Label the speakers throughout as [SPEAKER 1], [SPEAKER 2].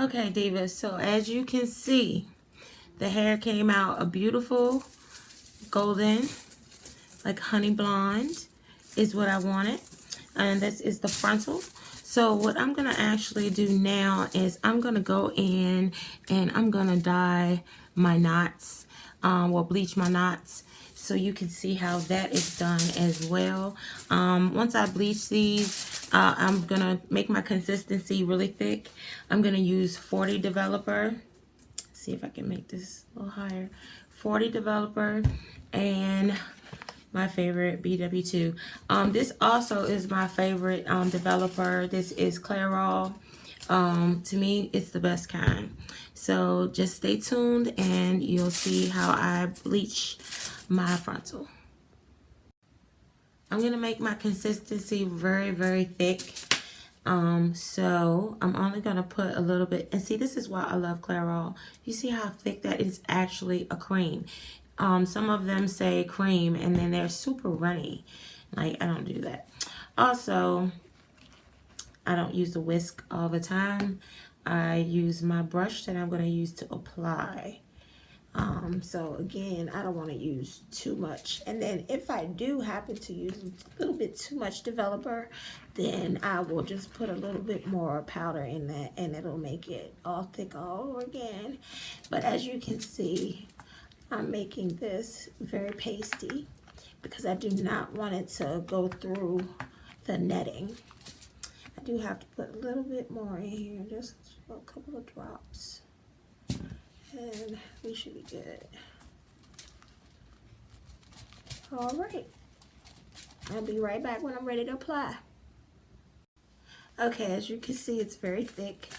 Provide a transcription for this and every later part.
[SPEAKER 1] Okay, Divas, so as you can see, the hair came out a beautiful golden, like honey blonde is what I wanted. And this is the frontal. So what I'm going to actually do now is I'm going to go in and I'm going to dye my knots, or bleach my knots, so you can see how that is done as well. Once I bleach these, I'm going to make my consistency really thick. I'm going to use 40 developer. See if I can make this a little higher. 40 developer and my favorite BW2. This also is my favorite developer. This is Clairol. To me, it's the best kind. So just stay tuned and you'll see how I bleach my frontal. I'm gonna make my consistency very, very thick. So I'm only gonna put a little bit, and see, this is why I love Clairol. You see how thick that is actually a cream. Some of them say cream and then they're super runny. Like, I don't do that. Also, I don't use the whisk all the time. I use my brush that I'm gonna use to apply. So again, I don't want to use too much. And then if I do happen to use a little bit too much developer, then I will just put a little bit more powder in that and it'll make it all thick all over again. But as you can see, I'm making this very pasty because I do not want it to go through the netting. I do have to put a little bit more in here, just a couple of drops. And we should be good. All right. I'll be right back when I'm ready to apply. Okay, as you can see, it's very thick.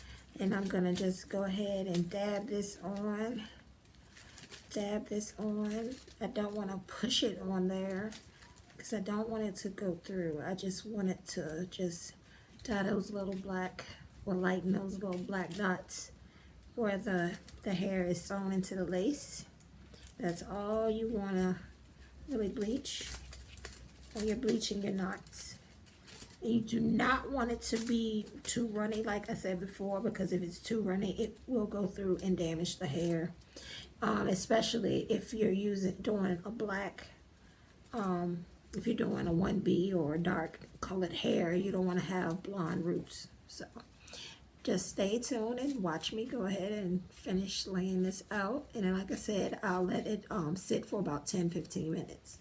[SPEAKER 1] And I'm going to just go ahead and dab this on. Dab this on. I don't want to push it on there because I don't want it to go through. I just want it to just dye those little black, or lighten those little black dots where the hair is sewn into the lace. That's all you want to really bleach when you're bleaching your knots. And you do not want it to be too runny, like I said before, because if it's too runny, it will go through and damage the hair. Especially if you're doing a black, if you're doing a 1B or a dark colored hair, you don't want to have blonde roots. So just stay tuned and watch me go ahead and finish laying this out. And then, like I said, I'll let it sit for about 10-15 minutes.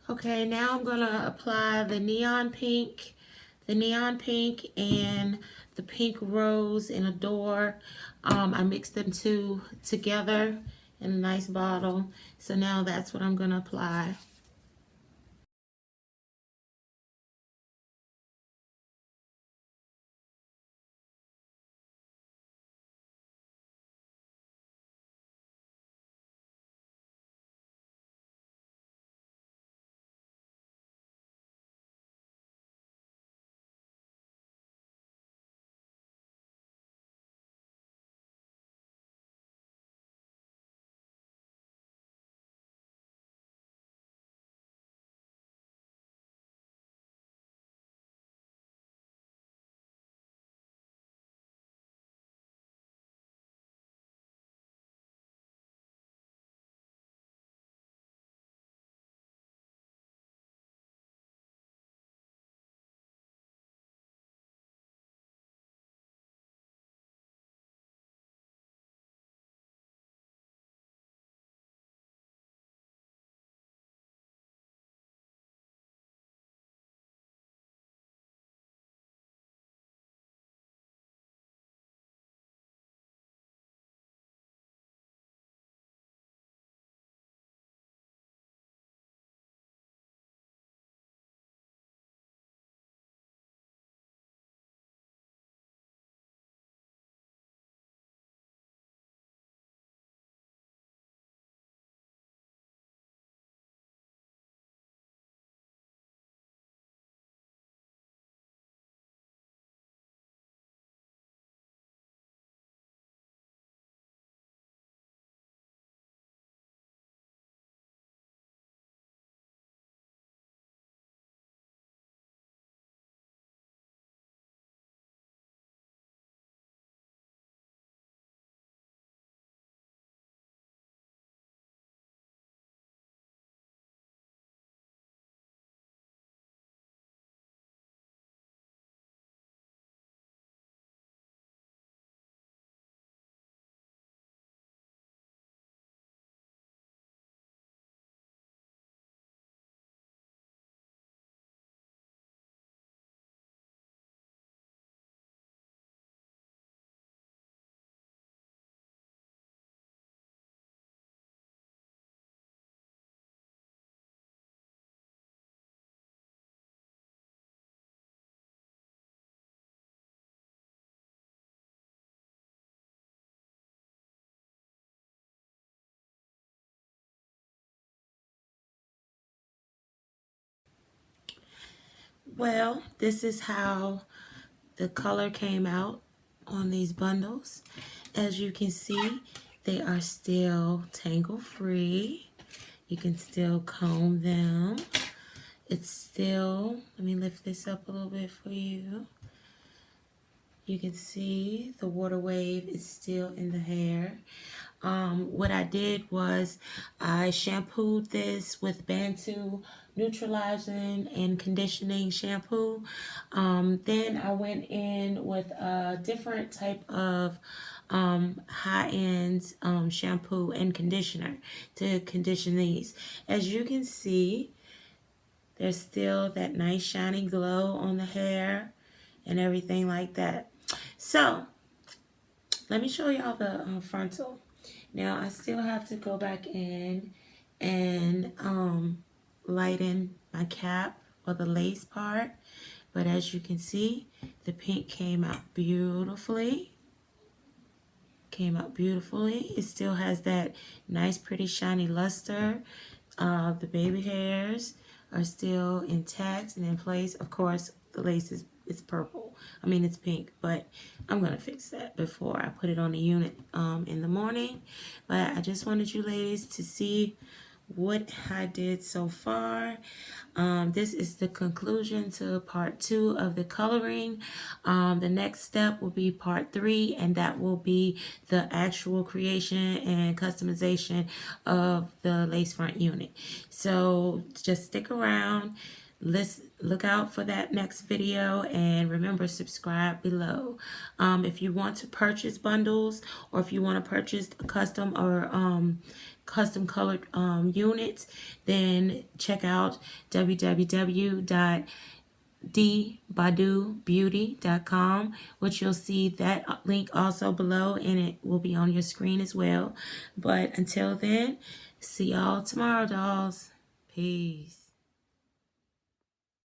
[SPEAKER 1] Okay, now I'm going to apply the neon pink and the pink rose in Allure. I mixed them two together in a nice bottle. So now that's what I'm going to apply. Well, this is how the color came out on these bundles. As you can see, they are still tangle free. You can still comb them. It's still, let me lift this up a little bit for you. You can see the water wave is still in the hair. What I did was I shampooed this with Badu neutralizing and conditioning shampoo. Then I went in with a different type of high-end shampoo and conditioner to condition these. As you can see, there's still that nice shiny glow on the hair and everything like that. So let me show y'all the frontal. Now I still have to go back in and lighten my cap or the lace part, but as you can see, the pink came out beautifully. It still has that nice pretty shiny luster. The baby hairs are still intact and in place. Of course, the lace is purple. I mean, it's pink, but I'm going to fix that before I put it on the unit in the morning. But I just wanted you ladies to see what I did so far. This is the conclusion to part 2 of the coloring. The next step will be part 3, and that will be the actual creation and customization of the lace front unit. So just stick around. Let's look out for that next video, and remember, subscribe below. If you want to purchase bundles, or if you want to purchase a custom or custom colored units, then check out www.dbadubeauty.com, which you'll see that link also below, and it will be on your screen as well. But until then, see y'all tomorrow, dolls. Peace.